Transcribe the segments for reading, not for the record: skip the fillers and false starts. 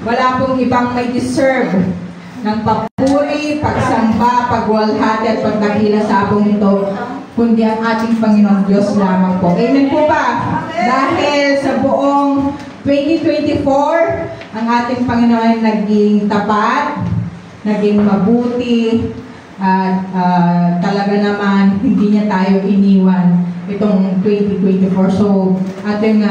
Wala pong ibang may deserve ng papuri, pagsamba, pagwalhati at pagdakila sa hapong ito, kundi ang ating Panginoong Diyos lamang po. Amen po ba? Dahil sa buong 2024, ang ating Panginoon ay naging tapat, naging mabuti, at talaga naman hindi niya tayo iniwan itong 2024. So, ating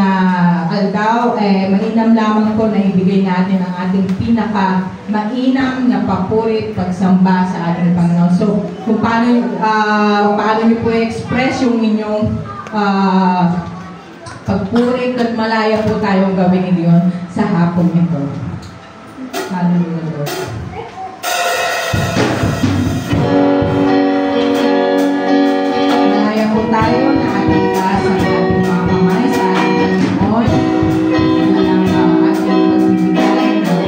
aldaw, mainam lamang po na ibigay natin ang ating pinaka-mainam na papuri, pagsamba sa ating Panginoon. So, kung paano niyo po i-express yung inyong pagpuri, at malaya po tayong gawin iyon sa hapong ito. Hallelujah, Lord. Malaya po tayo na ating taas ang ating mga kamay sa ating Panginoon. Ang ating pagbibigay ng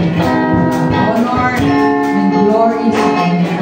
honor and glory sa Kanya.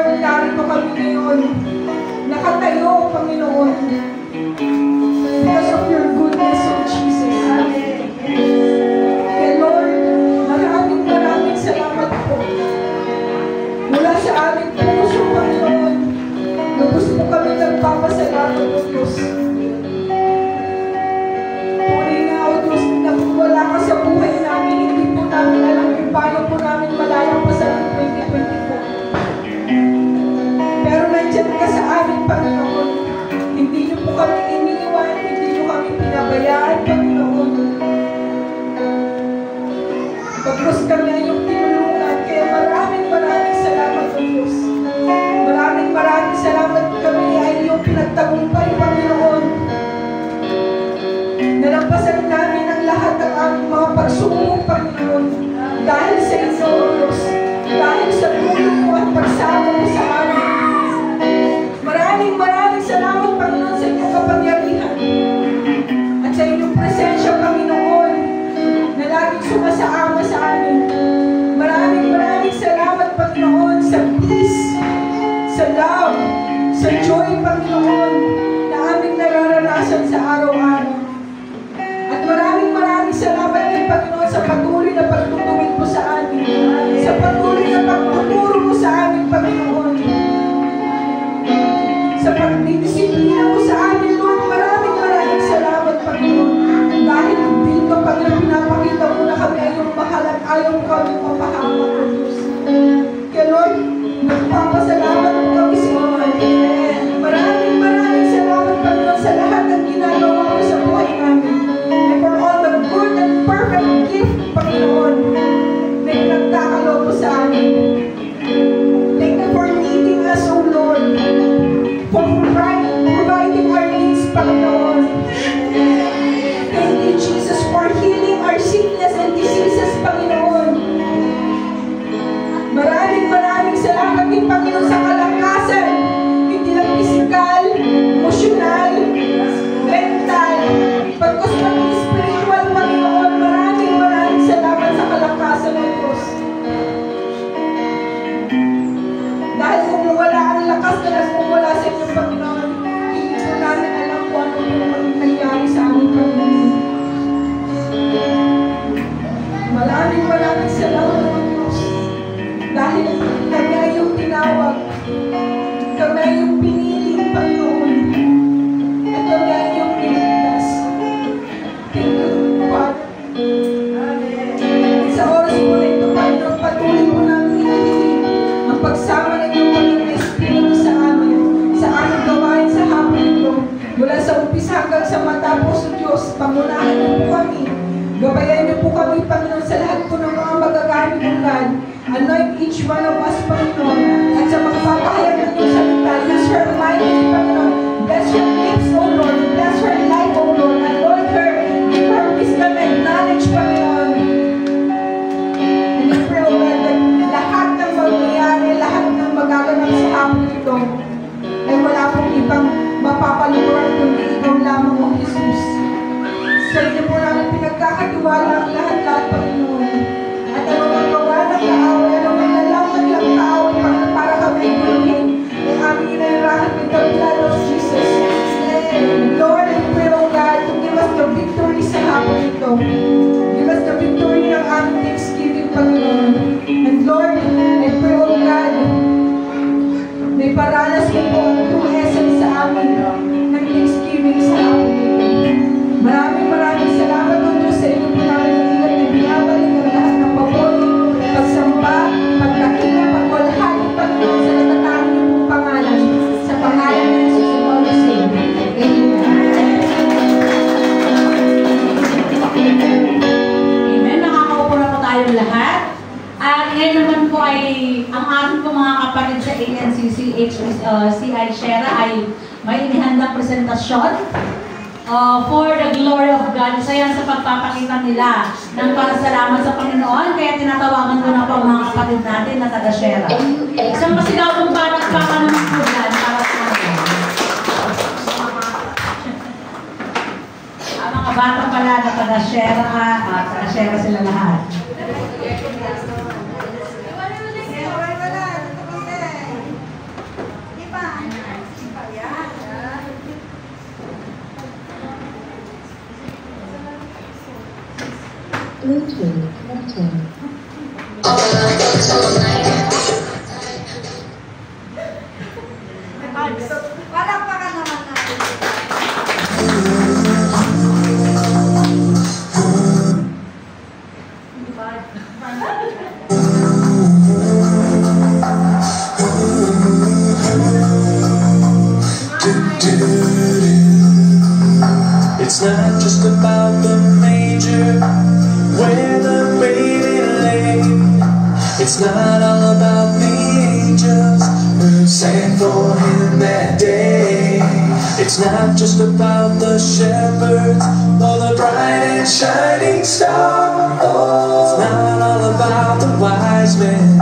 Lord, narito kami ngayon. Nakatayo, Panginoon. Because of your goodness, O Jesus. Kaya Lord, maraming salamat po. Mula sa aming puso, Panginoon, na gusto po kami nagpapasalamat, O Diyos. Tunay nga, O Diyos, na wala ka sa buhay namin, hindi po namin alam kung paano po namin malayang pa sa 2024. Pero nandyan ka sa amin, Panginoon. Hindi niyo po kami iniiwan, hindi niyo kami pinabayaan, Panginoon. Pagkos kami ay yung tinulungan, kaya maraming salamat, O Diyos. Maraming salamat kami ay yung pinagtagumpay, Panginoon. Nalampasan namin ang lahat ng aming mga pagsubok, Panginoon. Dahil sa inyo, O Diyos. Dahil sa tulong mo at pagsama mo sa amin. Maraming salamat, Panginoon, sa inyong kapangyarihan. At sa inyong presensya, Panginoon, na laging sumasaama sa amin. Maraming salamat, Panginoon, sa peace, sa love, sa joy, Panginoon, na aming nararanasan sa araw-araw. At maraming salamat din, Panginoon, sa patuloy na pagtutuwid mo sa amin. Sa patuloy na pagtuturo mo sa amin, Panginoon. Sa pagdidisiplina mo sa amin, Lord, maraming salamat, Panginoon. Dahil dito, Panginoon, pinapakita mo na kami ay yung mahal at ayaw mo kami mapahamak, O Diyos. Kaya, Lord, nagpapasalamat mo kami sa inyo. Maraming salamat, Panginoon, sa lahat ng ginagawa mo sa buhay namin. And for all the good and perfect gift, Panginoon, na pinagkakalob mo sa amin. Thank you for leading us, O Lord. For providing our needs, Panginoon. Thank you, Jesus, for healing our sickness and diseases, Panginoon. Maraming salamat din, Panginoon, sa kalakasan. Hindi lang physical, emotional, mental, pagkos pati spiritual, Panginoon. Maraming salamat sa kalakasan ng Diyos. Dahil kung wala ang lakas na kung wala sa inyo, Panginoon, hindi po namin alam kung ano yung nangyari sa aming Panginoon. Maraming salamat ng Diyos. Dahil kami ay yung tinawag, kami ay yung piniling, Panginoon, at kami ay yung pinigtas. Thank you, Father. Sa oras po na ito, Panginoon, patuloy po namin hinihiling ang pagsama ng iyong Panginoon na Espiritu sa amin, sa aming gawain sa hapon ito. Mula sa umpisa hanggang sa matapos, O Diyos, pangunahan niyo po kami. Gabayan niyo po kami, Panginoon, sa lahat po ng mga magagamit ng God. Anoint each one of us, Panginoon, at sa magpapahayag ng iyong salita. Use her mind, Panginoon. Bless her lips, O Lord. Bless her life, O Lord. Anoint her. Give her wisdom and knowledge, Panginoon. And I pray, O Lord, that lahat ng mangyayari, lahat ng magaganap sa hapon ito, ay wala pong ibang mapapaluran kundi ikaw lamang, O Jesus. Sa inyo po namin pinagkakatiwala ang lahat-lahat, Panginoon. At ang mga gawa ng kaaway, ang mga nalaman lang kaaway, para kami guluhin ang aming inayarahan with the blood of Jesus. Lord, I pray, O God, to give us the victory sa hapon ito. Give us the victory ng aming Thanksgiving, Panginoon. And Lord, I pray, O God, may paranas mo po ang true essence sa amin ng Thanksgiving sa hapon ito. Maraming salamat, O Diyos, sa inyo po namin ingat na binabalik ang lahat ng papuri, pagsamba, pagkakita, pagwalhati, Panginoon, sa natatangin niyo pong pangalan. Sa pangalan ng Jesus of all the same. Amen. Nakakaupo na po tayong lahat. At ngayon naman po ay ang ating po mga kapatid sa ANCCH CI Shera ay may inihandang presentasyon. For the glory of God. Isa yan sa pagpapakita nila ng pasasalamat sa Panginoon. Kaya tinatawagan ko na po ang mga kapatid natin na taga-Shera. Isang masigaw kong palakpakan naman po dyan para sa amin. Ang mga bata pala na taga-Shera taga-Shera sila lahat. Bluetooth connected. Palakpakan naman natin. It's not just about the manger where the baby lay. It's not all about the angels who sang for him that day. It's not just about the shepherds or the bright and shining star. Oh, it's not all about the wise men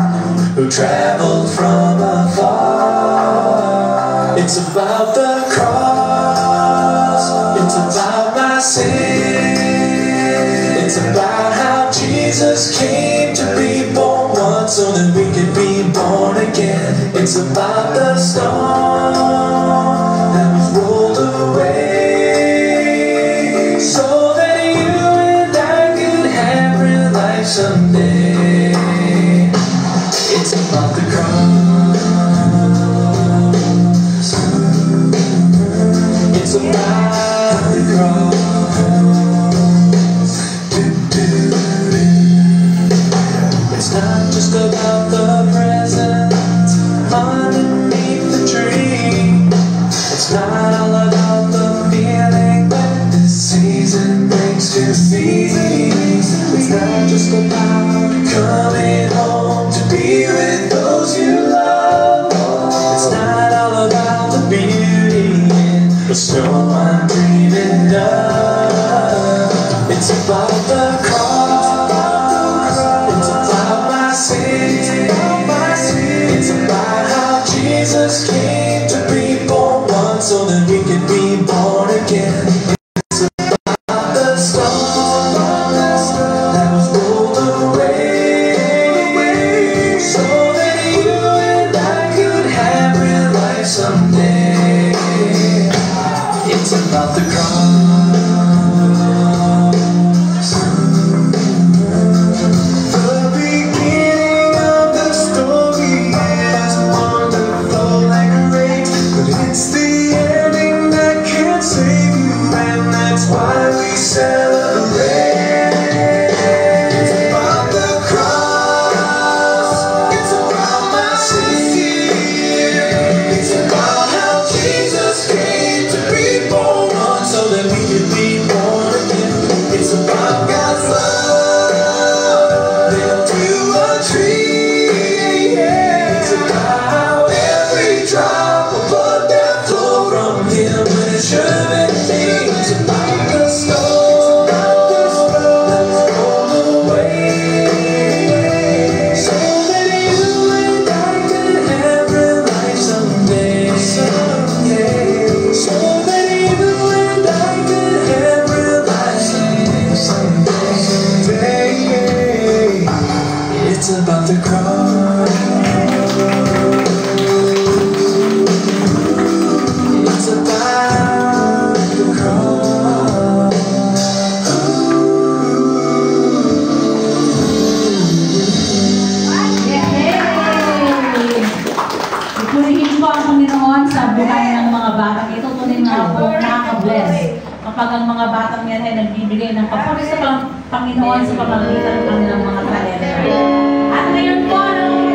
who traveled from afar. It's about the cross. It's about my sin. It's about how Jesus came to be born once so that we could be born again. It's about the storm that was rolled away so that you and I could have real life someday. It's about the cross. It's about the cross. It's not just about the present underneath the tree. It's not all about the feeling that this season brings to me. It's not just about coming home to be with those you love. It's not all about the beauty in the storm I'm dreaming of. It's about the cross. It's about my sin. It's about how Jesus came to be born once so that we could be born again. It's about the storm that was rolled away so that you and I could have real life someday. It's about the cross. It's about the cross. It's about the cross. Ipurihin po ang Panginoon sa buhay ng mga batang ito. Tunay na po nakaka-bless. Kapag ang mga batang yan ay nagbibigay ng papuri sa Panginoon sa pamamagitan ng kanilang mga talento. At ngayon po,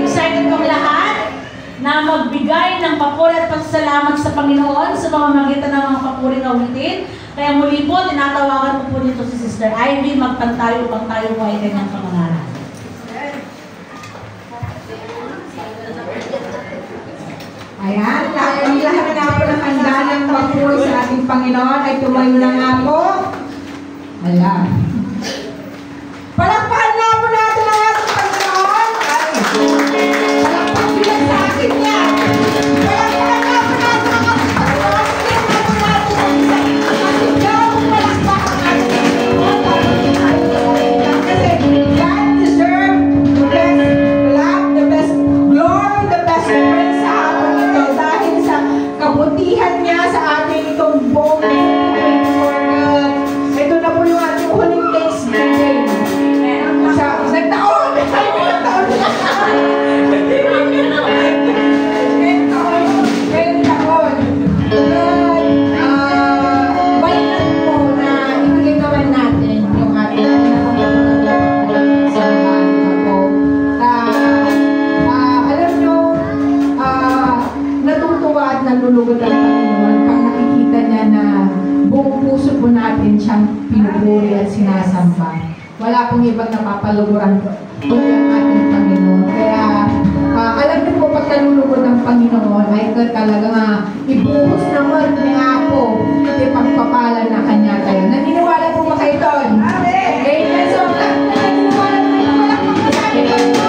excited kong lahat na magbigay ng papuri at pagsalamat sa Panginoon sa pamamagitan ng mga papuri na awitin. Kaya muli po, tinatawagan ko po dito si Sister Ivy, magpantayo upang tayo po ay kanyang pangalan. Ayan, ang lahat na po ng handa ng papuri sa ating Panginoon ay tumayo na nga po. Ayan. Palakpakan na po natin ang ating Panginoon. Palakpakan bilang sa akin yan. Palakpakan na po natin ang ating Panginoon. Palakpakan po natin ang ating palakpakan natin. Kasi God deserves the best love, the best glory, the best praise sa ating ito. Dahil sa kabutihan niya sa ating itong buong ito na po yung ating huling nalulugod ang Panginoon pag nakikita niya na buong puso po natin siyang pinupuri at sinasamba. Wala pong ibang napapaluguran kundi ang ating Panginoon. Kaya alam niyo po, pag nalulugod ng Panginoon ay talaga ibuhos naman ni Apo, ipagpapala na kanya tayo. Naniniwala po ba kayo doon? Amen! So, naniniwala po kayo, wala pong masabi ko po.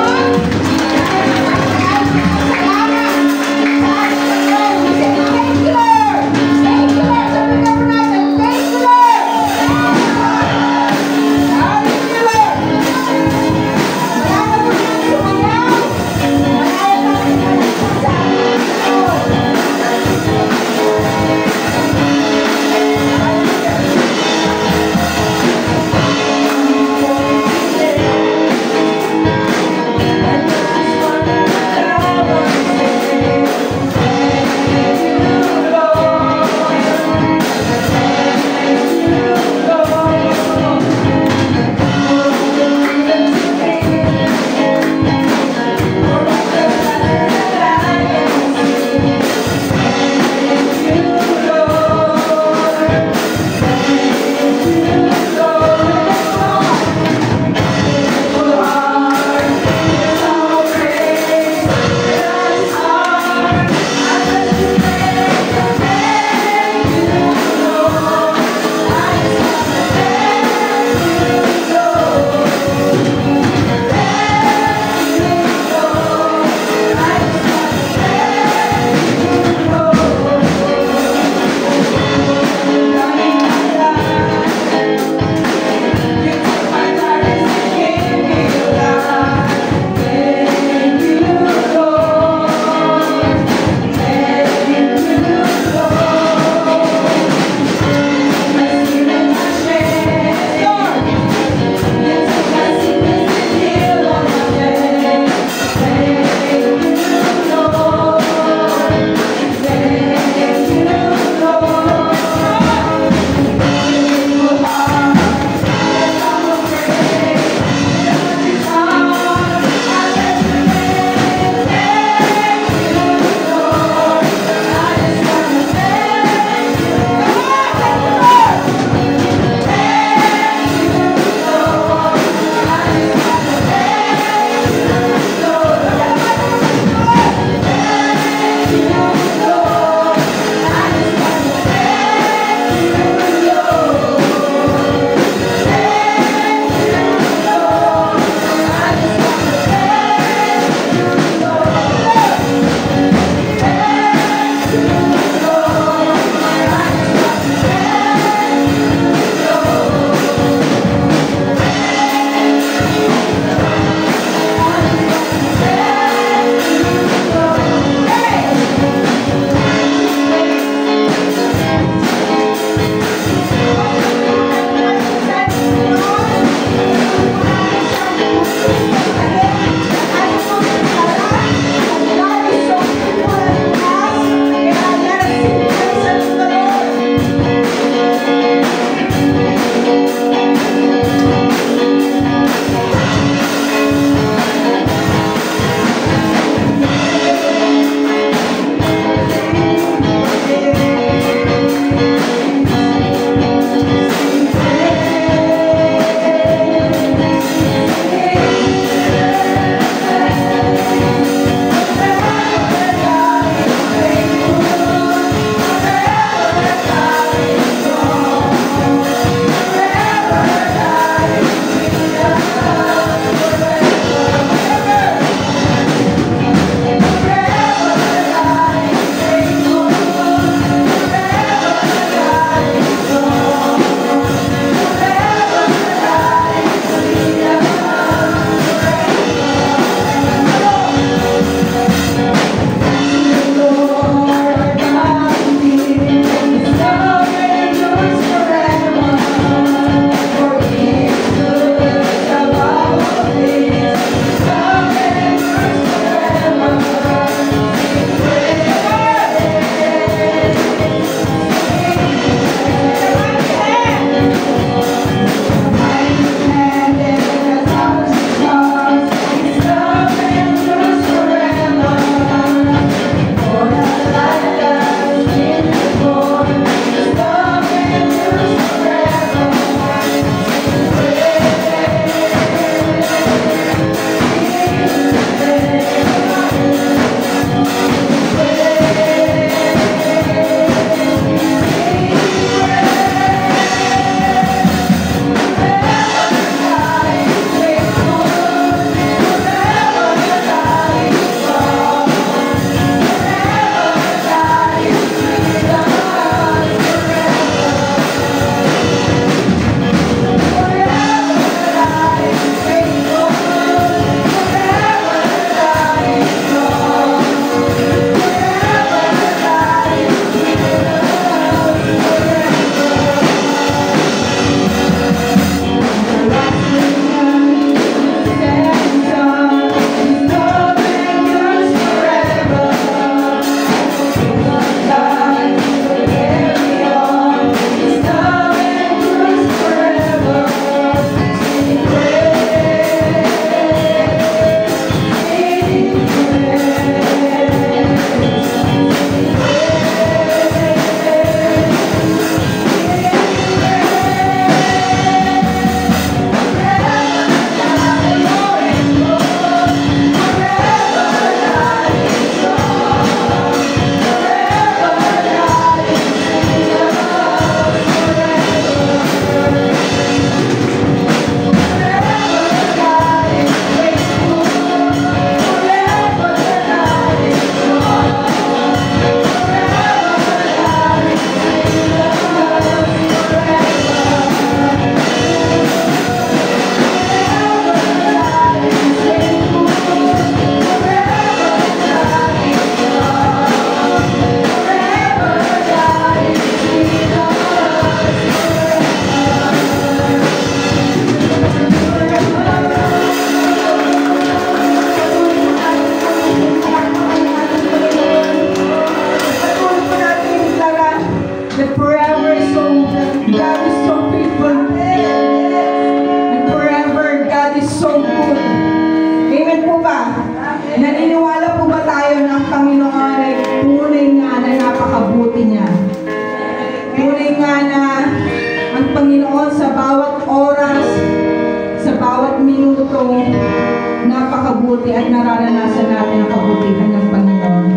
mabuti at nararanasan natin ang kabutihan ng Panginoon.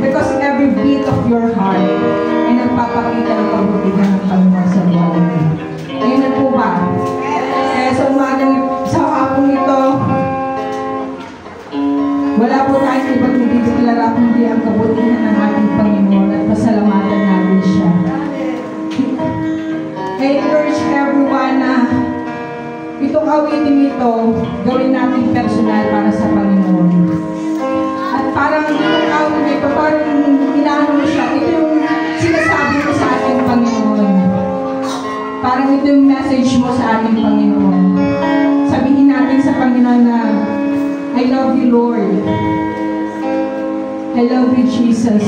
Because every beat of your heart ay nagpapakita ng kabutihan ng Panginoon sa buhay mo. Ayun na po ba? Kaya sa hapong ito, wala po tayong ibang ibigdeklara kundi ang kabutihan ng ating Panginoon at pasalamatan natin siya. I encourage everyone na itong awitin ito, gawin natin personal para sa Panginoon. At parang itong awit ito, parang inaano siya, ito yung sinasabi ko sa ating Panginoon. Parang ito yung message mo sa ating Panginoon. Sabihin natin sa Panginoon na, I love you, Lord. I love you, Jesus.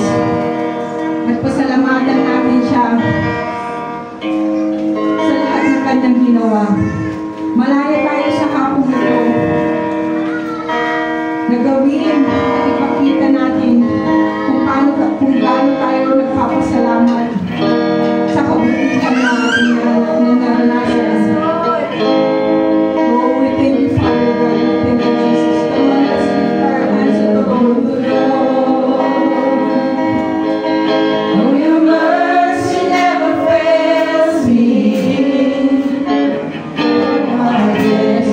At pasalamatan natin siya sa lahat ng kanyang ginawa. Malaya tayo sa hapong ito na gawin at ipakita natin kung gaano tayo nagpapasalamat sa kabutihan na ating naranasan. Oh, we thank you, Father God. We thank you, Jesus. Come on, let's lift our hands to the Lord. Oh, your mercy never fails me. Oh, yes,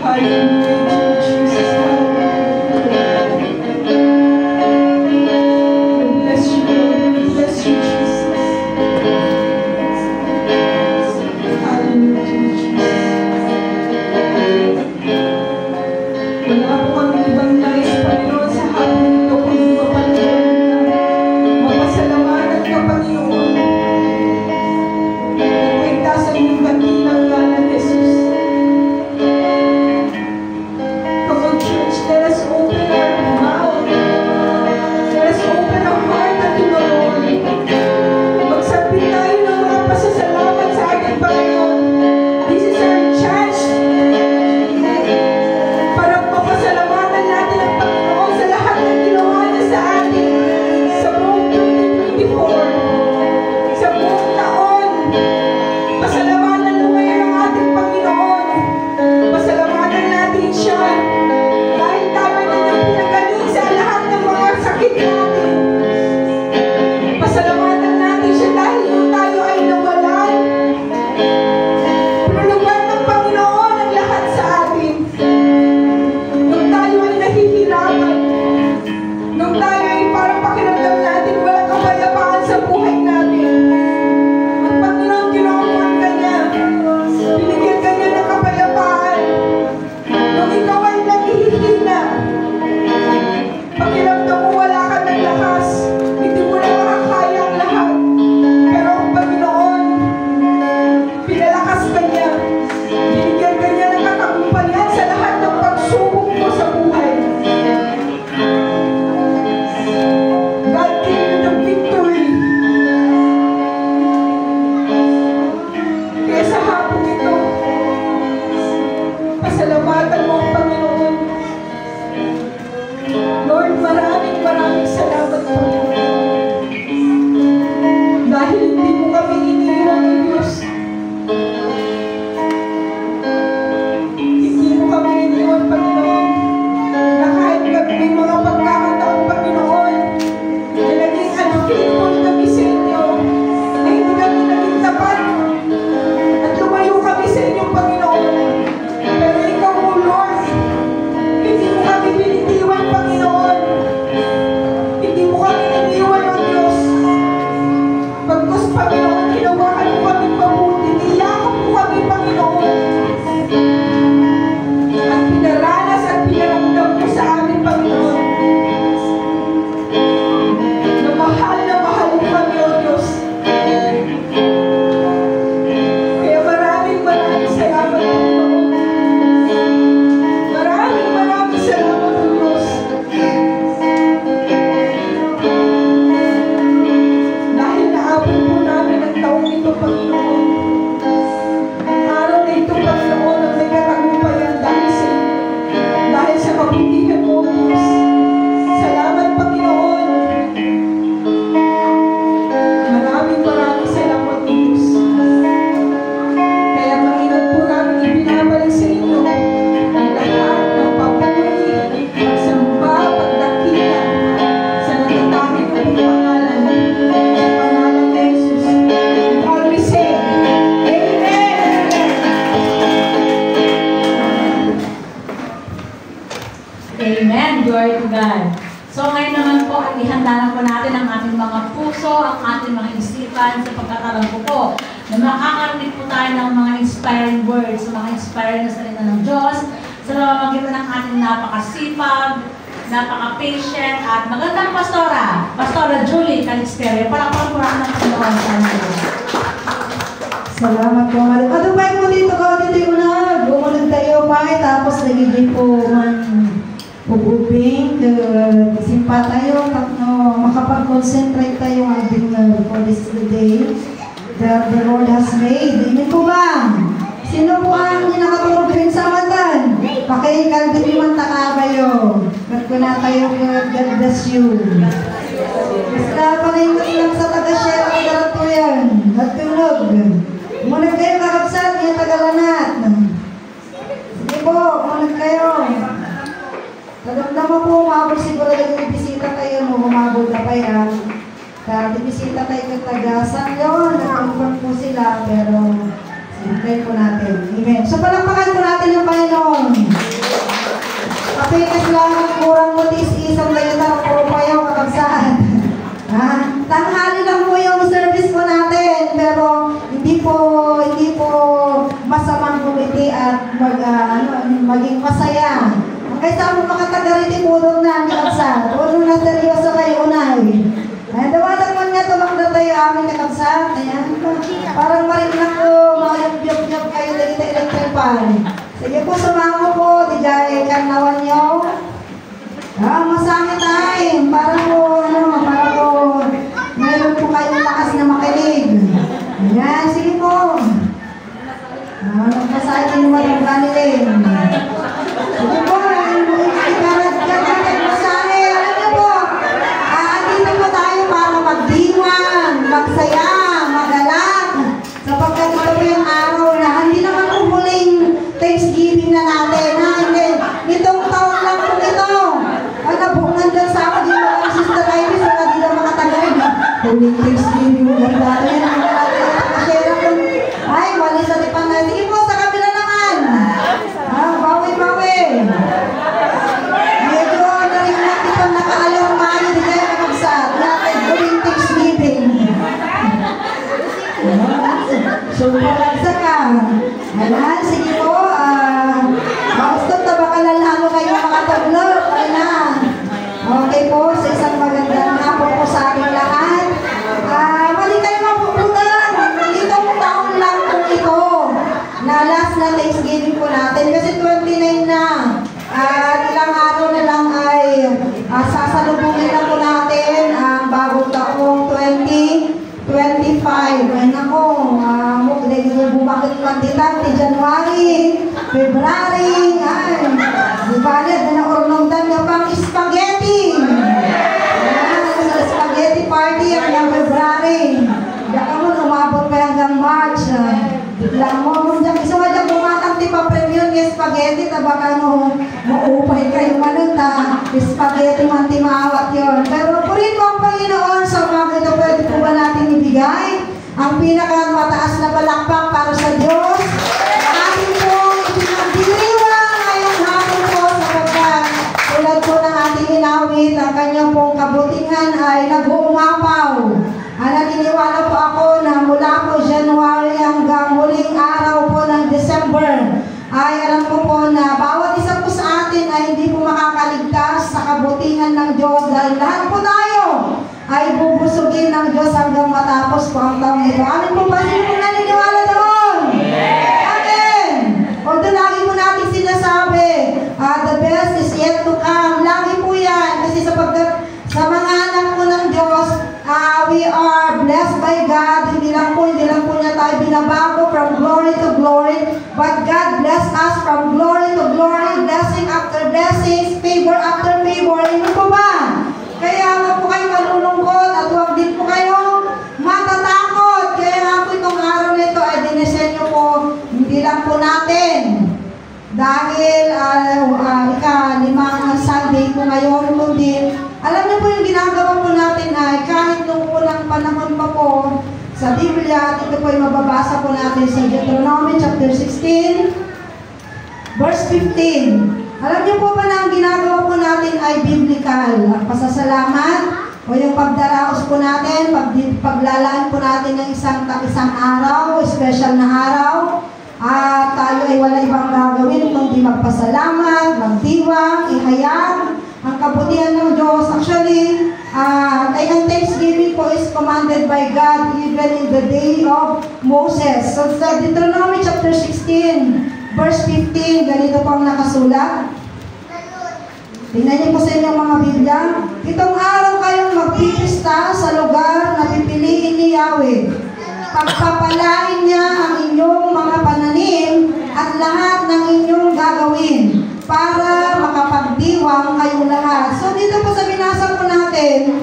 Hallelujah, Jesus. Bless you, Lord. Bless you, Jesus. Hallelujah, Jesus. Wala po kami ibang nais, Panginoon, sa hapon ito kundi mapanood na mapasalamatan ka, Panginoon. Nagwigtasan yung dakilang ngalan, Jesus. Come on, church, let us open our mouth. Let us open our heart unto the Lord. Magsabi tayo ng mga pasasalamat sa ating Panginoon. This is our chance para mapasalamatan natin ang Panginoon sa lahat ng ginawa niya sa atin sa buong 2024, sa buong taon. Pasalamatan mo ngayon ang ating Panginoon. Pasalamatan natin siya dahil tayo ay kanyang pinagaling sa lahat ng mga sakit natin. Pasalamatan natin siya dahil nung tayo ay nawalan, pinulungan ng Panginoon ang lahat sa atin. Nung tayo ay nahihirapan, nung tayo ay parang pakiramdam natin walang kapayapaan sa buhay natin, ang Panginoon ginawan ka niya. Binigyan ka niya ng kapayapaan. Nung ikaw ay naghihina, pakiramdam mo wala ka ng lakas, hindi mo na makakaya ang lahat. Pero ang Panginoon, pinalakas ka niya. Binigyan ka niya ng katagumpayan sa lahat ng pagsubok mo sa buhay. God gave you the victory. Kaya sa hapon ito, pasalamatan mo ang Panginoon. Lord, maraming salamat, Panginoon. Dahil hindi mo kami iniwan, O Diyos. Hindi mo kami iniwan, Panginoon. Na kahit may mga pagkakataon, Panginoon, na naging unfaithful kami sa inyo, na hindi kami naging tapat, at lumayo kami sa inyo, Panginoon. Pero ikaw, O Lord, hindi mo kami binitiwan, Panginoon. Hindi mo kami iniwan, O Diyos. Pagkus, Panginoon, ginawakan mo kami mabuti. Niyakap mo kami, Panginoon. At pinaranas at pinaramdam mo sa amin, Panginoon. Na mahal mo kami, O Diyos. Kaya maraming salamat, Panginoon. Maraming salamat, O Diyos. Dahil naabot po namin ang taong ito, Panginoon. Ang araw na ito, Panginoon, ang may katagumpayan dahil sa inyo. Dahil sa kabutihan mo, O Diyos. Salamat, Panginoon. Maraming salamat, O Diyos. Kaya maingat po namin ibinabalik sa inyo ang lahat ng papuri, pagsamba, pagdakila sa natatanging ng pangalan. Sa pangalan ni Jesus. All we say, Amen! Amen. Glory to God. So ngayon naman po, ihanda na po natin ang ating mga puso, ang ating mga isipan sa pagkakaroon ko po na makakarinig po tayo ng mga inspiring words, mga inspiring na salita ng Diyos sa namamagitan ng ating napakasipag, napaka-patient at magandang Pastora Julie Calixterio. Palakpakan po natin ang Panginoon sa atin. Salamat po. Kadupay po dito ka dito yung na. Gumunod tayo pa. Tapos nagiging po man pag-ubing. Simpa tayo. Makapag-concentrate tayo ating for this day that the Lord has made. Amen po ba? Sino po ang nakatulog rin sa matan? Pakikalbin man taka kayo. Ba't ko na tayo, God bless you. Basta panayos lang sa taga-share ang garato yan. At tulog. Munag kayo kakapsat, niya tagalanat. Sige po, munag kayo. Kadamdama po, umabot siguro yung bisita kayo mo, umabot na pa yan. Kaya bisita tayo kang tagasan yun, nag-confirm po sila, pero sintay po natin. Amen. So palakpakan po natin yung Panginoon. maging masaya. Kaysa mo makatagariti puro na ni Kapsat. Puro na seryoso kayo unay. Ay, dawadan nga tumakda tayo amin ni Kapsat. Ayan. Parang marinig ko, mayop-yop-yop kayo dito electripan. Sige po, sumama po. Di dyan, karnawan nyo. Masama tayo. Para po, meron po kayong lakas na makinig. Ayan, sige po. Nagpasahin din naman yung kanilin. Sige po, ikaragkat natin masahe. Alam niyo po, andito po tayo para magdiwang, magsaya, magalak. Sapagkat ito po yung araw na hindi naman umuling Thanksgiving na natin. Hindi. Itong taon lang po ito. Ang nabungan dyan sa akin yung mga Sister Iris, wala din na makatagal. Huling Thanksgiving yung ganda. Ayan, ang ganda. Nakashare ako. Ay, wali sa tipan na. Sige po, sa kabila naman. Bawi-bawi. Medyo narimnak itong naka-alarmayo. Di kayo kapagsak. Natin, huling Thanksgiving. So, palagsa ka. Ayan, sige po. Maustap na baka lalalo kayo makatablog. Ayan. Okay po, sa isang magandang hapon po sa aking lahat. Mali kayo mapuputan. Itong taon lang po ito. Na last na Thanksgiving po natin. Kasi 29 na. Ilang araw na lang ay sasalubungin na po natin ang bagong taong 2025. Ay nako, bumakit kandidat ni January, February, ay, ibalit na ornondan niya pang spaghetti. Sa spaghetti party ang February. Diyan mo, umabot pa hanggang March. Biglang mo, isa mo dyan bumatang tipa premium yung spaghetti, baka maupay kayo manuta, spaghetti man timawat yun. Pero purin mo ang Panginoon sa umaga ito, pwede po ba natin ibigay ang pinakamataas na palakpak para sa Diyos? Ating pong ipinagdiriwang ngayong hapon po sapagkat tulad po ng ating inawit, ang kanyang pong kabutihan ay nag-uumapaw. Naniniwala po ako na mula po January hanggang huling araw po ng December ay alam ko po na bawat isa po sa atin ay hindi po makakaligtas sa kabutihan ng Diyos dahil lahat po tayo ay bubusugin ng Diyos hanggang matapos po ang taong ito. Amin po ba? Sino po naniniwala doon? Amen! Although lagi po natin sinasabi, the best is yet to come. Lagi po yan. Kasi sapagkat sa mga anak po ng Diyos, we are blessed by God. Hindi lang po niya tayo binabago from glory to glory. But God bless us from glory to glory, blessing after blessings, favor after favor. Ano po ba? Kaya nga po kayo malulungkot at huwag din po kayo matatakot. Kaya nga po itong araw na ito ay dinisenyo po hindi lang po natin. Dahil ika-limang Sunday po ngayon, kundi alam niyo po yung ginagawa po natin ay kahit nung unang panahon pa po sa Biblia, ito po yung mababasa po natin sa Deuteronomy chapter 16, verse 15. Alam niyo po ba na ang ginagawa po natin ay biblical? Ang pasasalamat o yung pagdaraos po natin, paglalaan po natin ng isang araw, special na araw, at tayo ay wala ibang gagawin kundi magpasalamat, magdiwang, ihayag ang kabutihan ng Diyos. Actually, ang Thanksgiving po is commanded by God even in the day of Moses. So sa Deuteronomy chapter 16, verse 15, ganito po ang nakasulat. Tingnan niyo po sa inyong mga Biblia. Itong araw kayong magpipista sa lugar na pipiliin ni Yahweh. Pagpapalain niya ang inyong mga pananim at lahat ng inyong gagawin para makapagdiwang kayong lahat. So dito po sa binasa po natin,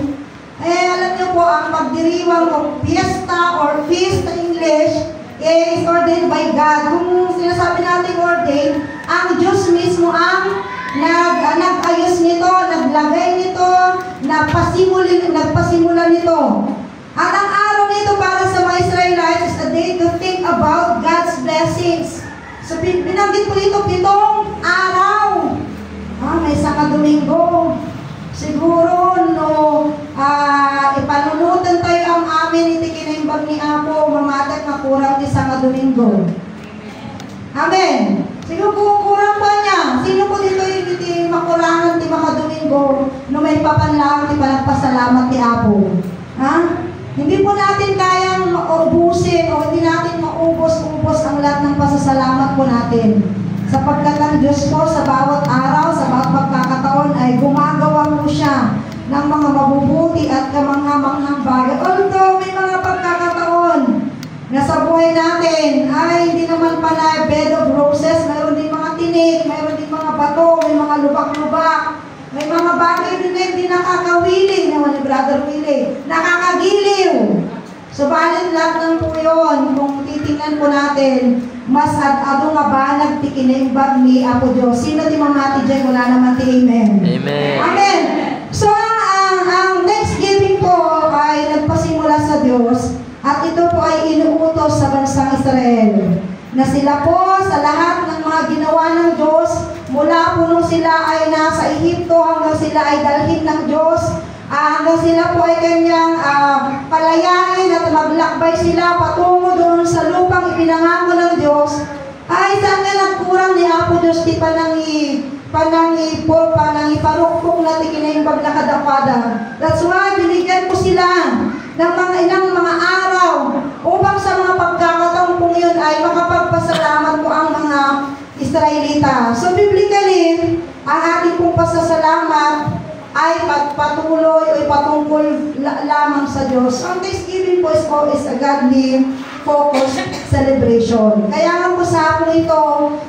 alam niyo po ang pagdiriwang o fiesta or feast in English is ordained by God. Kung sinasabi natin ordained, ang Diyos mismo ang nag-ayos nito, naglagay nito, nagpasimula nito. At ang araw nito para sa mga Israelites is a day to think about God's blessings. So binanggit po ito 7 araw. May saka Domingo. Siguro ipanunutan tayo ang amin iti kinaimbag ni Apo, mamatat na kurang ni saka Domingo. Amen. Siguro kung kurang pa niya, pasasalamat ni Apo. Ha? Hindi po natin kayang maubusin o hindi natin maubos-ubos ang lahat ng pasasalamat po natin. Sapagkat ang Diyos po sa bawat araw, sa bawat pagkakataon ay gumagawa po siya ng mga mabubuti at kamangha-manghang bagay. Although may mga pagkakataon na sa buhay natin ay hindi naman pala bed of roses, mayroon din mga tinik, mayroon din mga bato, may mga lubak-lubak, may mga bagay din na hindi nakakawiling, naman ni Brother Willie, nakakagiliw. Subalit lahat ng po yun, kung titingnan po natin, mas ado nga ba nagtikinimbag ni Apo Diyos? Sino di mamati dyan? Wala naman ti Amen. Amen. Amen. So, ang Thanksgiving po ay nagpasimula sa Diyos at ito po ay inuutos sa bansang Israel. Na sila po sa lahat ng mga ginawa ng Diyos, mula po nung sila ay nasa Ehipto hanggang sila ay dalhin ng Diyos, hanggang sila po ay kanyang palayain at maglakbay sila patungo doon sa lupang ipinangako ng Diyos, ay saan nga nagkurang ni Apo Diyos di panangiparukpok na tikinaimbag na kadakwada. That's why binigyan ko sila ng mga ilang mga araw upang sa mga pagkakataon po ngayon ay makapagpasalamat po ang mga Israelita. So biblically, ang ating pong pasasalamat ay patuloy o patungkol lamang sa Diyos. Ang Thanksgiving po is a godly focused celebration. Kaya nga po sa hapon ito,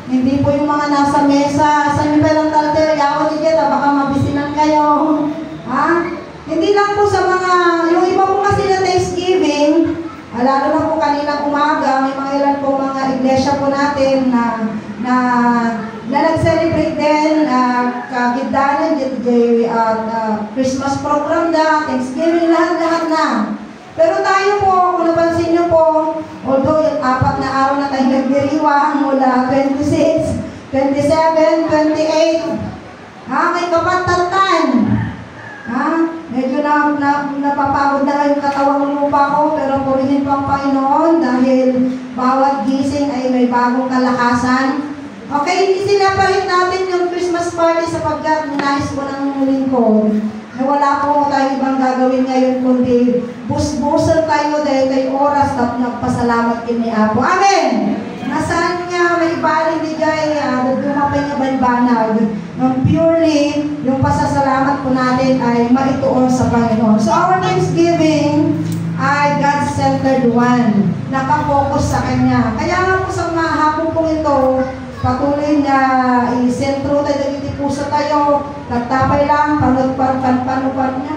hindi po yung mga nasa mesa, sa niyo lang talter, yawan ni Jeta, baka mabisinan kayo. Ha? Hindi lang po sa mga, yung iba po kasi na Thanksgiving, lalo na po kaninang umaga, may mga ilan po mga iglesia po natin na nag-celebrate din kagitdanan, Christmas program na, Thanksgiving, lahat-lahat na. Pero tayo po, kung napansin nyo po, although yung 4 na araw na tayo nagdiriwang mula 26, 27, 28, may kapatatan. Medyo napapagod na yung katawang lupa ko, pero purihin po ang Panginoon dahil bawat gising ay may bagong kalakasan. Okay, hindi sinapalit natin yung Christmas party sapagkat nais po ng lingkod. Wala po tayo ibang gagawin ngayon kundi bus-busal tayo dahil tayo oras at nagpasalamat din ni Apo. Amen! Nasaan nga may ibaling di jay, dumapay niya banbanag. Purely, yung pasasalamat po natin ay maituon sa Panginoon. So our Thanksgiving ay God-centered one. Nakafocus sa Kanya. Kaya nga po sa mga hapon po ito, patuloy na isentro tayo, nagitipusa tayo, nagtapay lang,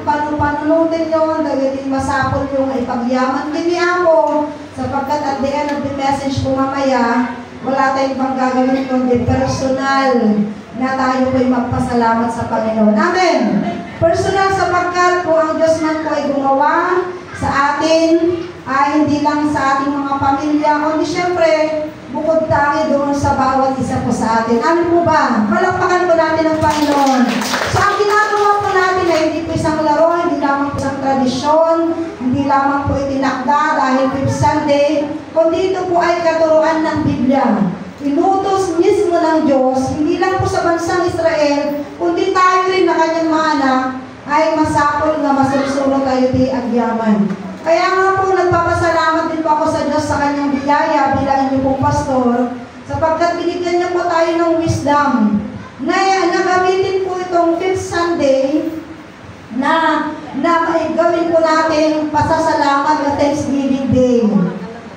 panunutin yun, dahil masapol yung ipagyaman din ni Apo, sapagkat at the end of the message po mamaya, wala tayong ibang gagawin kundi personal na tayo po'y magpasalamat sa Panginoon. Amen! Personal sapagkat po ang Diyos man po ay gumawa sa atin, ay hindi lang sa ating mga pamilya, kundi syempre, bukod tayo doon sa bawat isa po sa atin. Amin po ba? Palakpakan po natin ang Panginoon. So, ang ginagawa po natin ay hindi po isang laro, hindi lamang po isang tradisyon, hindi lamang po itinakda dahil 5th Sunday, kundi ito po ay katuruan ng Biblia. Inutos mismo ng Diyos, hindi lang po sa bansang Israel, kundi tayo rin na kanyang mga anak, ay masapol na masusunod tayo di agyaman. Kaya nga po, nagpapasalamat din po ako sa Diyos sa kanyang biyaya bilang inyong pong pastor, sapagkat binigyan niya po tayo ng wisdom na gamitin po itong 5th Sunday na gawin po natin pasasalamat na Thanksgiving Day.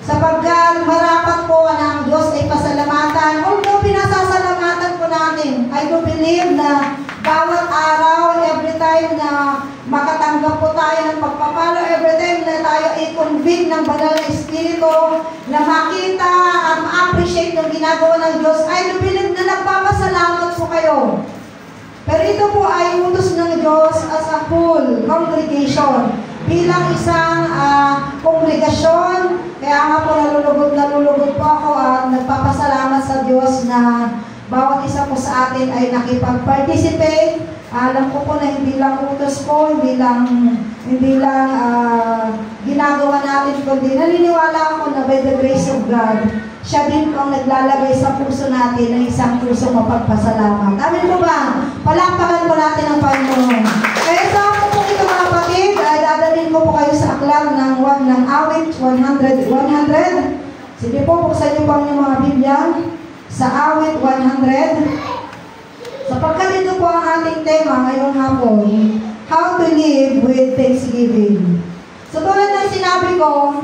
Sapagkat marapat po na ang Diyos ay pasalamatan. Although pinasasalamatan po natin, I do believe na bawat araw, every time na makatanggap po tayo ng pagpapalo, every time na tayo i-convict ng banal na Espiritu, na makita at ma-appreciate yung ginagawa ng Diyos, I do believe na nagpapasalamat po kayo. Pero ito po ay utos ng Diyos as a full congregation. Bilang isang kongregasyon, kaya nga po nalulugod po ako at nagpapasalamat sa Diyos na bawat isa po sa atin ay nakipag-participate. Alam ko po na hindi lang utos po, hindi lang ginagawa natin, kundi naniniwala ako na by the grace of God, siya din po ang naglalagay sa puso natin ng isang pusong mapagpasalamat. Amin po ba? Palakpakan po natin ang Panginoon. Kaya sa ako po ito mga kapatid, awit 100. Sige po, buksan niyo po ang inyong mga Biblia sa awit 100. Sapagkat ito po ang ating tema ngayong hapon, how to live with thanksgiving. So tulad ng sinabi ko,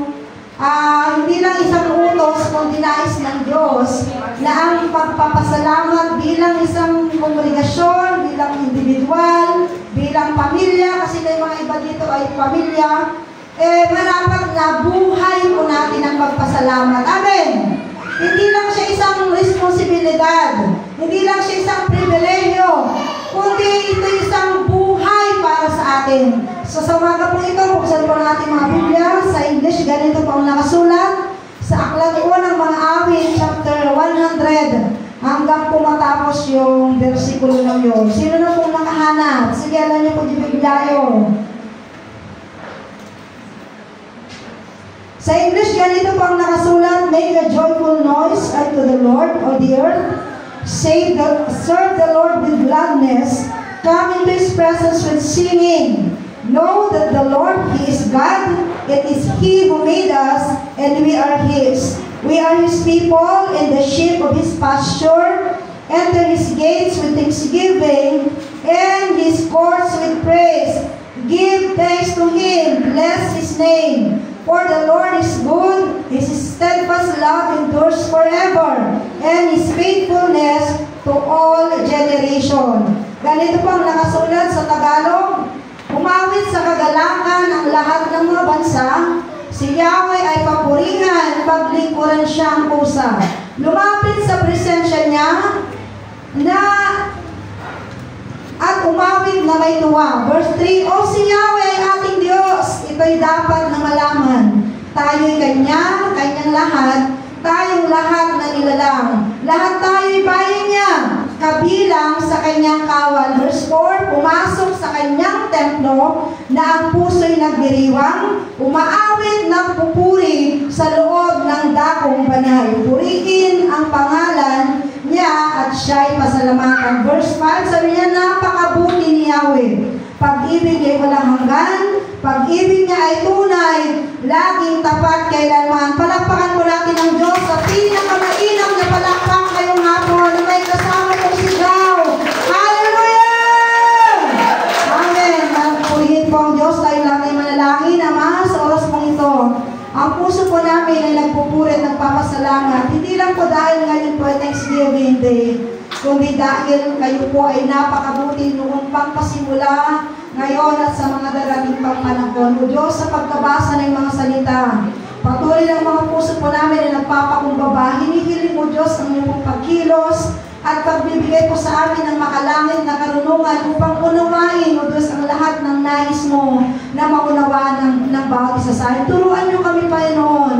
hindi lang isang utos kundi nais ng Diyos na ang pagpapasalamat bilang isang kongregasyon, bilang individual, bilang pamilya, kasi may mga iba dito ay pamilya, marapat na buhay po natin ang pagpasalamat. Amen! Hindi lang siya isang responsibilidad, hindi lang siya isang pribilehiyo, kundi ito isang buhay para sa atin. So sa umaga po ito, buksan po natin mga Biblia. Sa English, ganito po ang nakasulat. Sa Aklat 1 ng mga Awit, chapter 100, hanggang po matapos yung versikulo na yun. Sino na pong nakahanap? Sige, alam niyo po di Biblia yun. Sa English, ganito po ang nakasulat, make a joyful noise unto the Lord, O the earth. Serve the Lord with gladness. Come into His presence with singing. Know that the Lord, He is God. It is He who made us, and we are His. We are His people and the sheep of His pasture. Enter His gates with thanksgiving and His courts with praise. Give thanks to Him. Bless His name. For the Lord is good, His steadfast love endures forever, and His faithfulness to all generation. Ganito po ang nakasulat sa Tagalog. Umawit sa kagalakan ang lahat ng mga bansa. Si Yahweh ay papurihan, paglingkuran siyang pusa. Lumapit sa presensya niya at umawit na may tuwa. Verse 3, O si Yahweh ay ating Diyos, ito'y dapat na malaman. Tayo'y Kanya, Kanyang lahat, tayong lahat na nilalang. Lahat tayo'y bayan niya, kabilang sa Kanyang kawan. Verse 4, pumasok sa Kanyang templo na ang puso'y nagdiriwang, umaawit ng pupuri sa loob ng dakong banal. Purihin ang pangalan niya at siya'y pasalamatan. Verse 5, sabi niya, napakabuti ni Yahweh. Pag-ibig ay walang hanggan, pag-ibig niya ay tunay, laging tapat kailanman. Palakpakan po natin ang Diyos sa pinakamainam na palakpak ngayong hapon na may kasama ng sigaw. Hallelujah! Amen. Purihin po ang Diyos, tayo lang ay manalangin. Ama, sa oras pong ito, ang puso po namin ay nagpupuri at nagpapasalamat. Hindi lang po dahil ngayon po ay Thanksgiving Day, kundi dahil kayo po ay napakabuti noong pagpasimula, ngayon at sa mga darating pang panahon. O Diyos, sa pagkabasa ng mga salita, patuloy ng mga puso po namin ay nagpapakumbaba. Hinihiling mo Diyos ang iyong pagkilos at pagbibigay po sa amin ng makalangit na karunungan upang unawain, O Diyos, ang lahat ng nais mo na maunawaan ng bawat isa sa amin. Turuan niyo kami, Panginoon,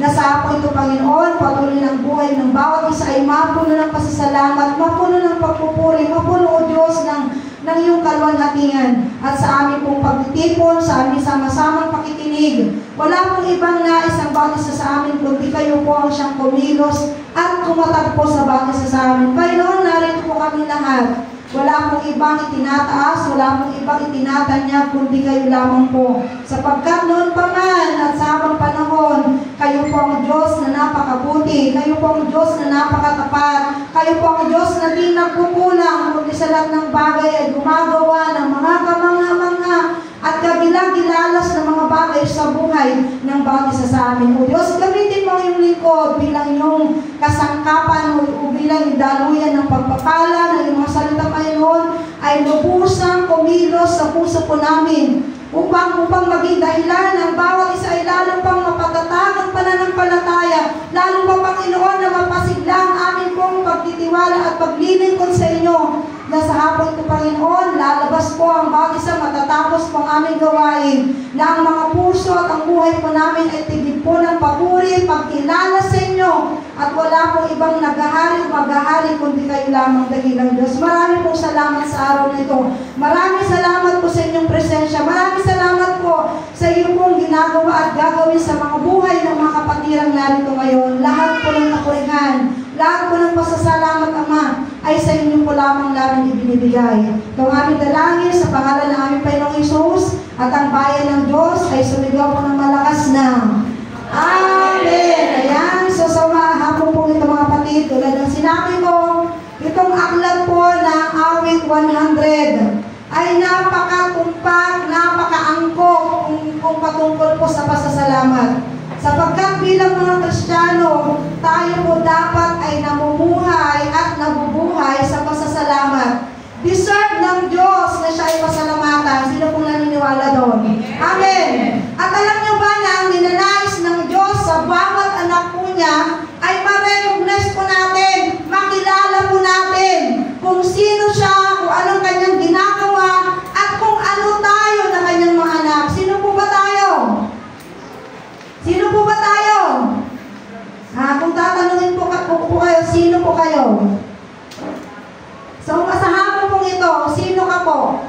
na sa ako ito, Panginoon, patuloy ng buhay ng bawat isa ay mapuno ng pasasalamat, mapuno ng pagpupuri, mapuno, O Diyos, ng iyong kaluwalhatian at sa aming pong pagtitipon, sa aming sama-samang pakikinig. Wala pong ibang nais ang bawat isa sa amin, kundi kayo po ang siyang kumilos at kumatagpo sa bawat isa sa amin. Panginoon, narito po kami lahat. Wala pong ibang itinataas, wala pong ibang itinatanyag, kundi kayo lamang po. Sapagkat noon pa man at sa habang panahon, kayo po ang Diyos na napakabuti, kayo po ang Diyos na napakatapat, kayo po ang Diyos na di nagkukulang, kundi sa lahat ng bagay ay gumagawa ng mga kamangha-mangha at kagilang-gilalas ng mga bagay sa buhay ng bawat isa sa amin. O Diyos, gamitin mo yung lingkod bilang yung kasangkapan o bilang yung daluyan ng pagpapala ng mga salita, Panginoon, ay lubusang kumilos sa puso po namin upang maging dahilan ng bawat isa ay lalo pang mapatatag ang pananampalataya, lalo pa, Panginoon, na mapasigla ang amin pong pagtitiwala at paglilingkod sa inyo. Na sa hapon ko, Panginoon, lalabas po ang bawat isa, matatapos po ang aming gawain, na ang mga puso at ang buhay po namin ay tigib po ng papuri, pagkilala sa inyo, at wala pong ibang naghahari o maghahari, kundi kayo lamang, dakilang Diyos. Maraming pong salamat sa araw na ito. Maraming salamat po sa inyong presensya. Maraming salamat po sa iyo pong ginagawa at gagawin sa mga buhay ng mga kapatirang narito ngayon. Lahat po ng kapurihan, lahat po ng pasasalamat, Ama, ay sa inyo po lamang namin ibinibigay. Ito ang aming dalangin sa pangalan ng aming Panginoong Hesus, at ang bayan ng Diyos ay sumigaw po ng malakas na Amen. Ayan. So sa hapon po ito mga kapatid, tulad ng sinabi ko, itong aklat po ng awit 100 ay napakatumpak, napakaangkop kung patungkol po sa pasasalamat. Sapagkat bilang mga Kristiyano, tayo po dapat ay namumuhay at nabubuhay sa pasasalamat. Deserve ng Diyos na siya ay pasalamatan. Sino pong naniniwala doon? Amen. At alam niyo ba na ang ninanais ng Diyos sa bawat anak po niya ay ma-recognize po natin, makilala po natin kung sino siya, kung anong kanyang ginagawa, at kung ano tayo na kanyang mga anak. Sino po ba tayo? Sino po ba tayo? Kung tatanungin po kayo, sino po kayo? So, sa hapon pong ito, sino ka po?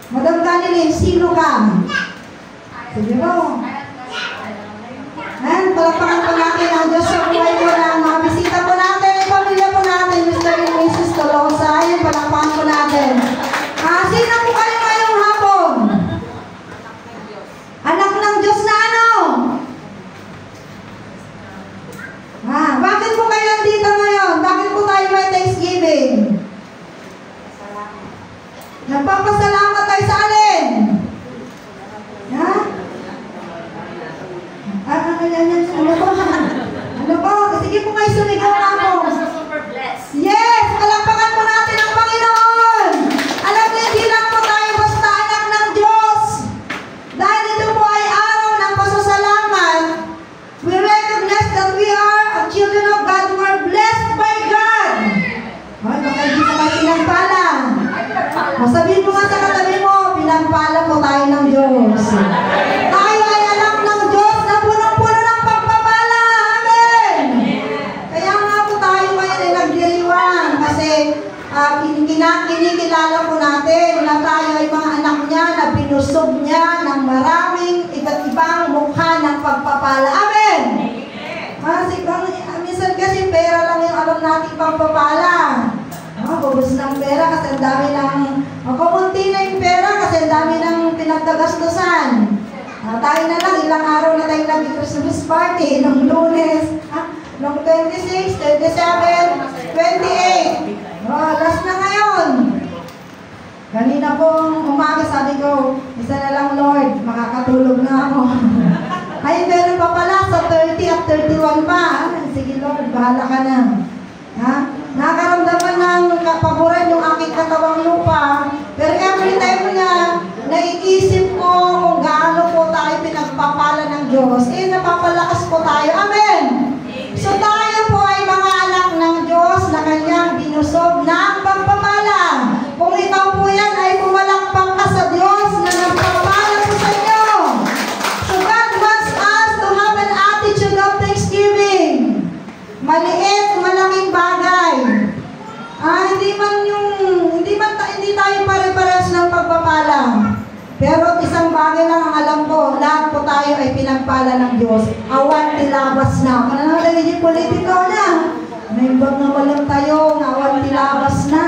Madam Ganilin, sino ka? Sige po. Palakpakan po natin ang Diyos sa buhay po ng mga bisita po natin, pamilya po natin, Mr. and Mrs. Tolosa. Ayan, palakpakan po natin. Sino po kayo ngayong hapon? Anak ng Diyos na ano? Bakit po kayo nandito ngayon? Bakit po tayo may Thanksgiving? Nagpapasalamat tayo sa alin? Ha? Ano po? Ano po? Sige po kayo sumigaw na po. Yes! Palakpakan po natin ang Panginoon! Alam niyo, hindi lang po tayo basta anak ng Diyos. Dahil ito po ay araw ng pasasalamat. We recognize that we are children of God who are blessed by God. Baka hindi po kayo pinagpala. Sabihin mo nga sa katabi mo, pinagpala po tayo ng Diyos. Tayo ay anak ng Diyos na punong-puno ng pagpapala. Amen! Kaya nga po tayo ngayon ay nagdiriwang kasi kinikilala po natin na tayo ay mga anak niya na binusog niya ng maraming iba't ibang mukha ng pagpapala. Amen! Minsan kasi pera lang yung alam natin pagpapala. Bubus ng pera kasi ang dami ng kumunti na yung pera kasi ang dami ng pinagdagastusan. Tayo na lang, ilang araw na tayo nag-Christmas party nung Lunes, nung 26, 27, 28. Last na ngayon. Kanina pong umaga sabi ko, isa na lang Lord, makakatulog na ako. Ay, meron pa pala sa 30 at 31 pa. Sige Lord, bahala ka na. Nakaramdaman ng kapaboran yung aking katawang lupa. Pero every time na naiisip ko kung gaano po tayo pinagpapala ng Diyos, napapalakas po tayo. Amen! So tayo po ay mga anak ng Diyos na kanyang binusog ng pagpapala. Kung ikaw po yan ay pumalakpak ka sa Diyos na nagpapala po sa inyo. So God wants us to have an attitude of thanksgiving. Maliit, malaking bagay. Hindi tayo pare-pares ng pagpapala. Pero isang bagay lang ang alam ko, lahat po tayo ay pinagpala ng Diyos. Awan tilabas na. Mananalagay yung politiko na. May bag na walang tayo, awan tilabas na.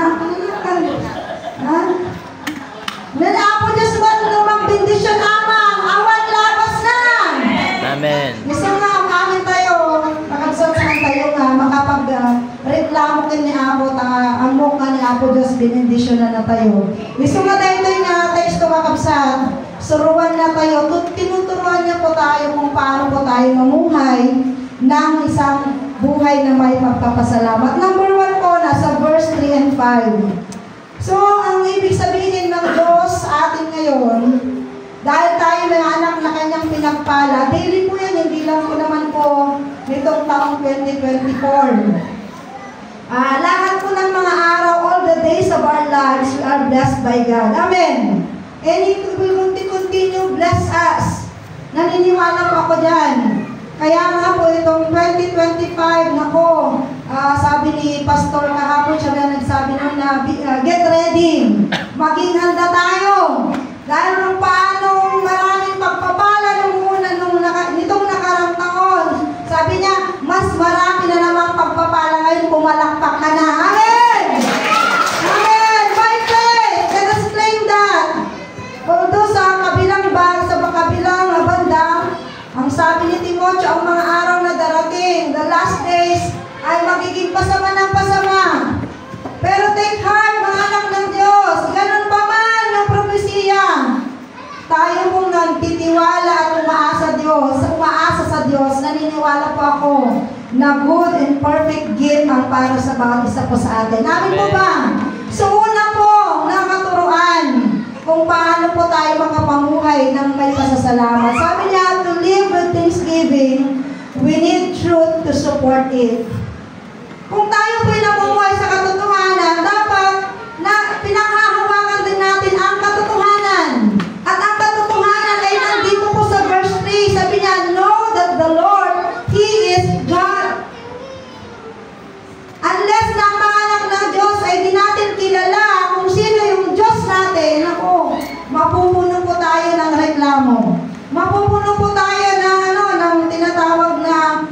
Nala po Diyos ba lumang bendisyon amang, awan labas na. Amen. Gusto nga ang amin tayo, nakabsot sa tayo nga, makapag-reklamo kin ni Apo, amok nga ni Apo Diyos, binendisyon na tayo. Gusto nga tayo nga, tayo ito makabsat, suruan na tayo, tinuturuan niya po tayo kung paano po tayo mamuhay ng isang buhay na may pagpapasalamat. Number 1 po, nasa verse 3 and 5. So, ang ibig sabihin ng Diyos sa atin ngayon, dahil tayo may anak na kanyang pinagpala, daily po yan, hindi lang po naman po nitong taong 2024. Lahat po ng mga araw, all the days of our lives, we are blessed by God. Amen. And He will continue bless us. Naniniwala po ako dyan. Kaya nga po itong 2025, nako, sabi ni Pastor kahapon, siya na nagsabi nun na get ready, maging handa tayo. Dahil kung paano maraming pagpapala nitong nakarang taon, sabi niya, mas marami na namang pagpapala ngayon, pumalakpak ka na. Amen! Amen! By faith, let us claim that. Although sa kabilang banda, ang sabi ni Timoteo, ang na good and perfect gift ang para sa bawat isa po sa atin. Amin po ba? So una po, nakaturuan kung paano po tayo makapamuhay ng may pasasalamat. Sabi niya, to live with thanksgiving, we need truth to support it. Kung tayo po'y namumuhay sa katotohanan, dapat na pinanghahawakan din natin ang katotohanan. At ang katotohanan ay nandito po sa verse 3. Sabi niya, know that the Lord, He is God. Unless na ang mga anak ng Diyos ay di natin kilala kung sino yung Diyos natin, ako, mapupuno po tayo ng reklamo. Mapupuno po tayo ng tinatawag na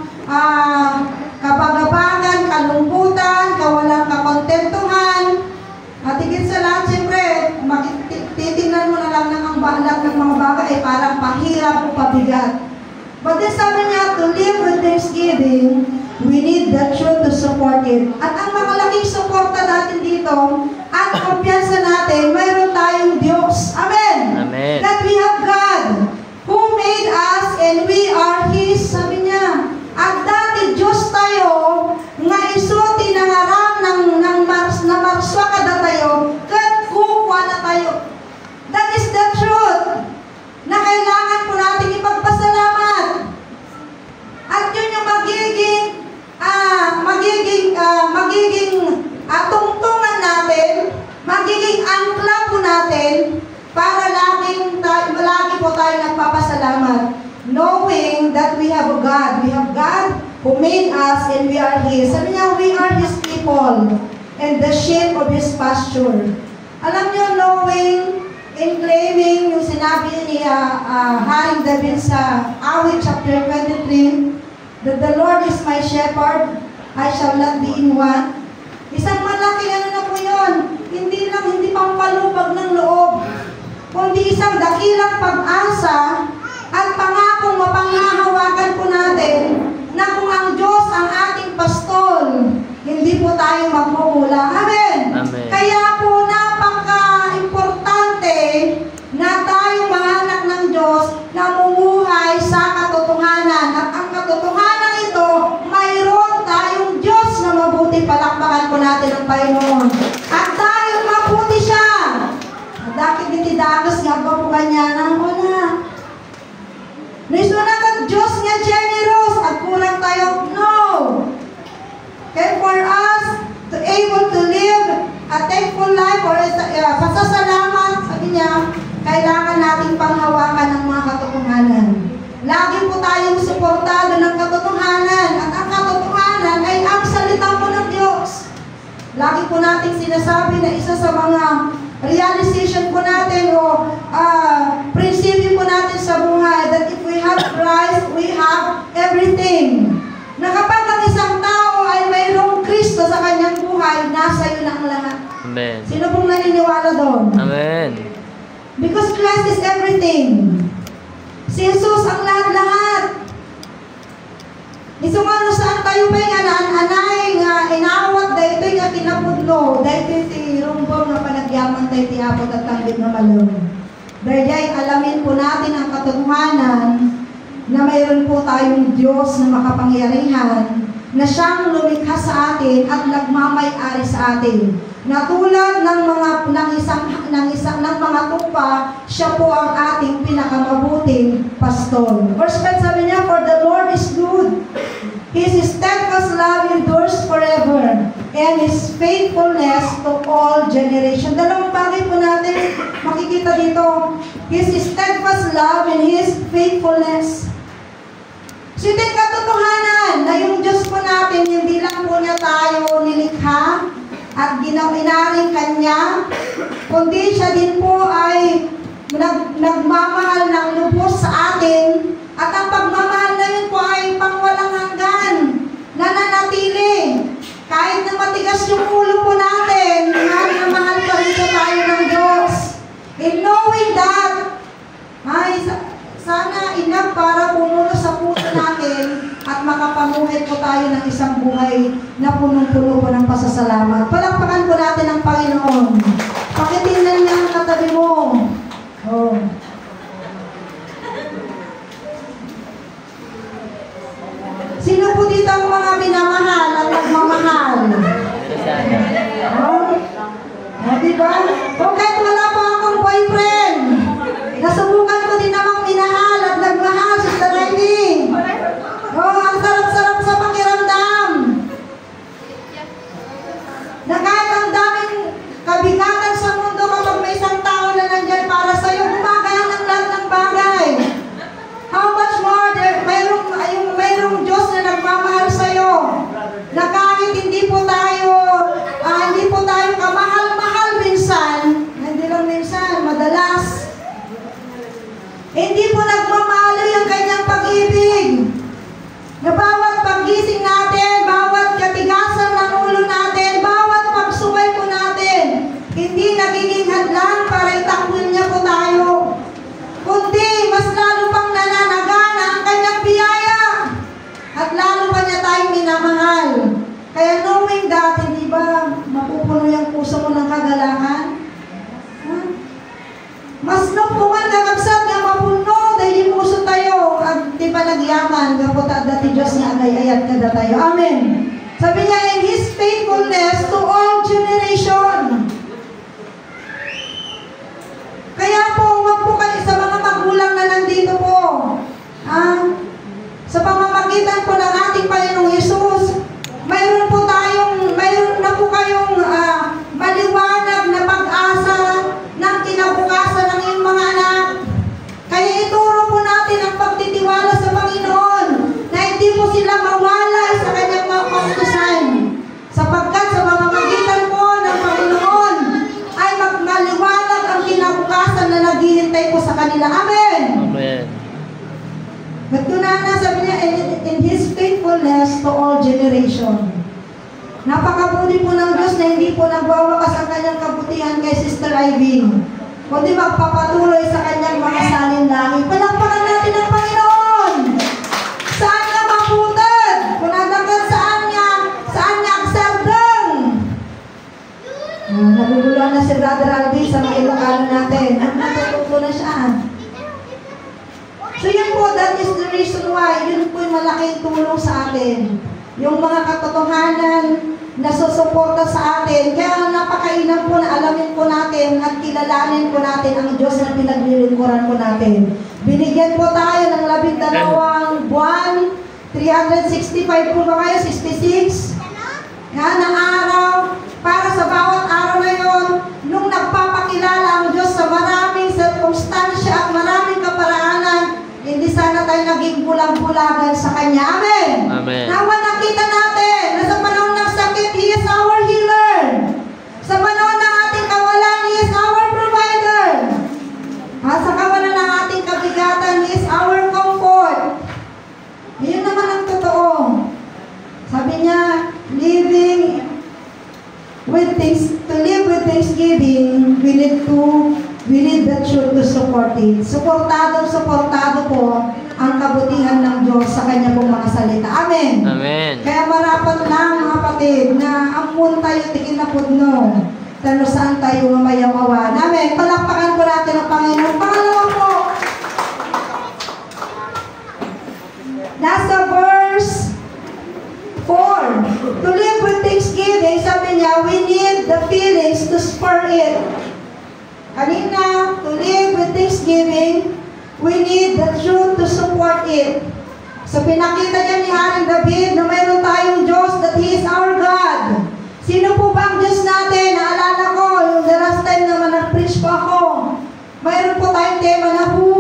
kabagabagan, kalungkutan, kawalang kakontentuhan. At higit sa lahat, siyempre, titingnan mo na lang ng lahat ng mga bagay ay parang pahirap o pabigat. But then sabi niya, to live with thanksgiving, we need the truth to support it. At ang makalaking suporta natin dito, at kumpiyansa natin, mayroon tayong Diyos. Amen? Amen. That we have God, who made us and we are His. Sabi niya, at dati Diyos tayo, nga isuti ng aram na marswa kada tayo, kat kukwa na tayo. That is the truth na kailangan po natin ipagpasalamat. At yun yung tungtungan natin, magiging angkla po natin para lagi po tayo nagpapasalamat. Knowing that we have a God. We have God who made us and we are His. Sabi niya, we are His people and the sheep of His pasture. Alam niyo, knowing and claiming yung sinabi ni Haring David sa Awit chapter 23, that the Lord is my shepherd, I shall not be in want. Isang malaking na po yun. Hindi pampalubag ng loob, kundi isang dakilang pag-asa at pangakong mapanghahawakan po natin na kung ang Diyos ang ating pastol, hindi po tayo magmumula. Amen? Amen. Kaya po napaka-importante na tayong mga anak ng Diyos na mumuhay sa katotohanan. At ang katotohanan ito, mayroon tayong Diyos na mabuti. Palakpakan po natin ang Panginoon. At tayo mabuti siya. At dakit nitidagas nga po kanya ng una. Nisunat ang Diyos nga generous at kurang tayo, no. Okay, for us to able to live a thankful life or pasasalamat, sabi niya, kailangan nating panghawakan ng mga katotohanan. Lagi po tayong suportado ng katotohanan at ang katotohanan ay ang salita po ng Diyos. Lagi po nating sinasabi na isa sa mga realization po natin o prinsipyo po natin sa buhay that if we have Christ, we have everything. Na kapag ang isang tao ay mayroong Kristo sa kanyang buhay, nasa iyo na ang lahat. Amen. Sino pong naniniwala doon? Amen. Because Christ is everything. Si Jesus ang lahat-lahat. Isumano saan tayo ba nga anay nga inawat dahito nga kinapudlo dahito ti rumbong na panagyaman tayo ti apot at tanggit na malong. Dahil alamin po natin ang katotohanan na mayroon po tayong Diyos na makapangyarihan na siyang lumikha sa atin at nagmamay-ari sa atin. Na tulad ng mga tupa, siya po ang ating pinakamabuting pastol. Verse 5 sabi niya, for the Lord is good. His steadfast love endures forever, and His faithfulness to all generations. Dalawang bagay po natin makikita dito. His steadfast love and His faithfulness. So ito yung katotohanan na yung Diyos po natin, hindi lang po niya tayo nilikha at inaring Kanya, kundi siya din po ay nagmamahal ng lubos sa atin at ang pagmamahal na yun po ay pangwalang hanggan, nananatili. Kahit na matigas yung ulo po natin, mahal na mahal pa rin po tayo ng Diyos. In knowing that, ay sana enough para pumulo sa puso natin at makapamuhay po tayo ng isang buhay na punong-puno po ng pasasalamat. Palakpakan po natin ang Panginoon. Pakitingnan niya ang katabi mo. Oh. Sino po dito ang mga O kahit wala pa akong boyfriend, nasubukan ko din namang minahal at nagmahal sa driving. Ang sarap-sarap sa pakiramdam. Na kahit ang daming kabigatan sa mundo kapag may isang tao na nandyan para sa'yo, gumagaya ng lahat ng bagay. How much more, mayroong Diyos na nagmamahal sa'yo. Na kahit hindi po tayo kamahal-mahal minsan, hindi lang minsan, madalas, hindi po nagmamahal yung kanyang pag-ibig. Na bawat paggising natin, bawat katigasan ng ulo natin, bawat pagsuway po natin, hindi nagiging hadlang para itakwil niya po tayo. Kundi, mas lalo pang nananagana ang kanyang biyaya. At lalo pa niya tayong minamahal. Kaya knowing that, hindi ba mapupuno yung puso mo ng kagalakan? Mas nupungan na kapsat nga mapuno dahil yung puso tayo at di pa nagyaman kapot at dati Diyos nga agay-ayat kada tayo. Amen. Sabi niya, in His faithfulness to all generation. Kaya po, huwag po kayo sa mga magulang na nandito po. Sa pamamagitan po ng ating Panginoong Yesus, mayroon na po kayong maliwanag na pag-asa ng kinabukasan ng iyong mga anak. Kaya ituro po natin ang pagtitiwala sa Panginoon na hindi po sila mawala sa kanyang mga kautusan. Sapagkat sa pamamagitan po ng Panginoon ay magmaliwanag ang kinabukasan na naghihintay po sa kanila. Amen! Amen. Nagtunana, sabi niya, in His faithfulness to all generation. Napakabuti po ng Diyos na hindi po nagwawakas ang kanyang kabutihan kay Sister Ivy, kundi magpapatuloy sa kanyang mga salinlahi. Palakpakan natin ang Panginoon! Saan niya maputad? Kunadagan saan niya agsardang? Naguguluhan na si Brother Alvin sa mga Ilocano natin. At natututo na siya. So yun po, that is the reason why, yun po yung malaking tulong sa atin. Yung mga katotohanan na susuporta sa atin. Kaya napakainam po na alamin po natin at kilalanin po natin ang Diyos na pinaglilingkuran po natin. Binigyan po tayo ng 12 buwan, 365 po ba kayo? 66? Na araw, para sa bawat araw na yun, nung nagpapakilala ang Diyos sa maraming sirkumstansya at maraming kaparaanan, hindi sana tayo naging bulag-bulagan sa Kanya. Amen? Amen. Nawa nakita natin na sa panahon ng sakit, He is our healer. Sa panahon ng ating kawalan, He is our provider. Sa kawalan ng ating kabigatan, He is our comfort. Yun naman ang totoo. Sabi niya, to live with thanksgiving, we need the truth to support it. Suportado po ang kabutihan ng Diyos sa Kanya pong mga salita. Amen? Amen. Kaya marapat lang mga kapatid na amun tayo tikin na pudno. Tano saan tayo mamayaw-awan. Amen? Palakpakan po natin ang Panginoon. Pangalawa po, nasa verse 4. To live with thanksgiving, sabi niya, we need the feelings to spur it. Kanina, to live with thanksgiving, we need the truth to support it. So pinakita niya ni Haring David na mayroon tayong Diyos, that He is our God. Sino po ba ang Diyos natin? Naalala ko, yung the last time naman nag-preach po ako, mayroon po tayong tema na who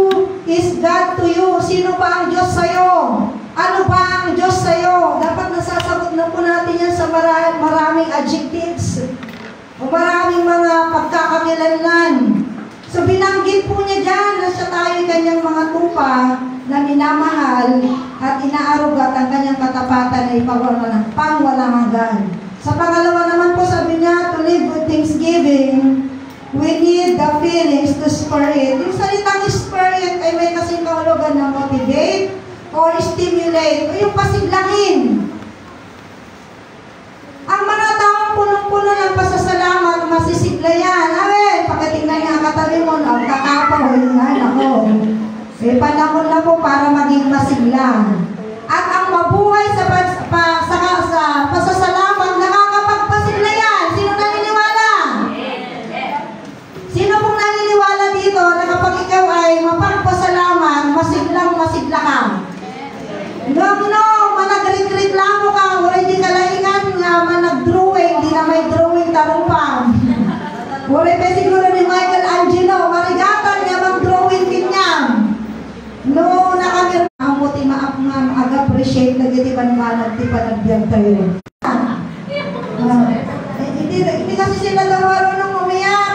is God to you? Sino ba ang Diyos sa'yo? Ano ba ang Diyos sa'yo? Dapat nasasagot na po natin yan sa maraming adjectives o maraming mga pagkakakilanlan. So binanggit po niya dyan na siya tayo kanyang mga tupa na minamahal at inaarugat ang kanyang katapatan na pangwalang hanggan. Sa pangalawa naman po sabi niya, to live with thanksgiving, we need the feelings to spur it. Yung salitang spur it ay may kasing kahulugan na motivate or stimulate o yung pasiglahin. Ang mga taong punong-puno ng pasasalamat, masisigla yan. Amen. Pagkatingnan niya ang katabi mo, ang kakapa, o yun nga, ako. Panahon na po para maging masigla. At ang mabuhay sa pasasalamat, nakakapagpasigla yan. Sino naniniwala? masigla ka. No, managreklamo ka, wala di kalaingan nga, manag-drawing, di na may drawing tarupang. Wala pa siguro ni Michael Angelo, marigatan nga mag-drawing kinyam. No, nakamir, ang muti maap nga, mag-appreciate na giti banmanag, di pa nagbiyan tayo. Hindi kasi sila daw marunong umiyak.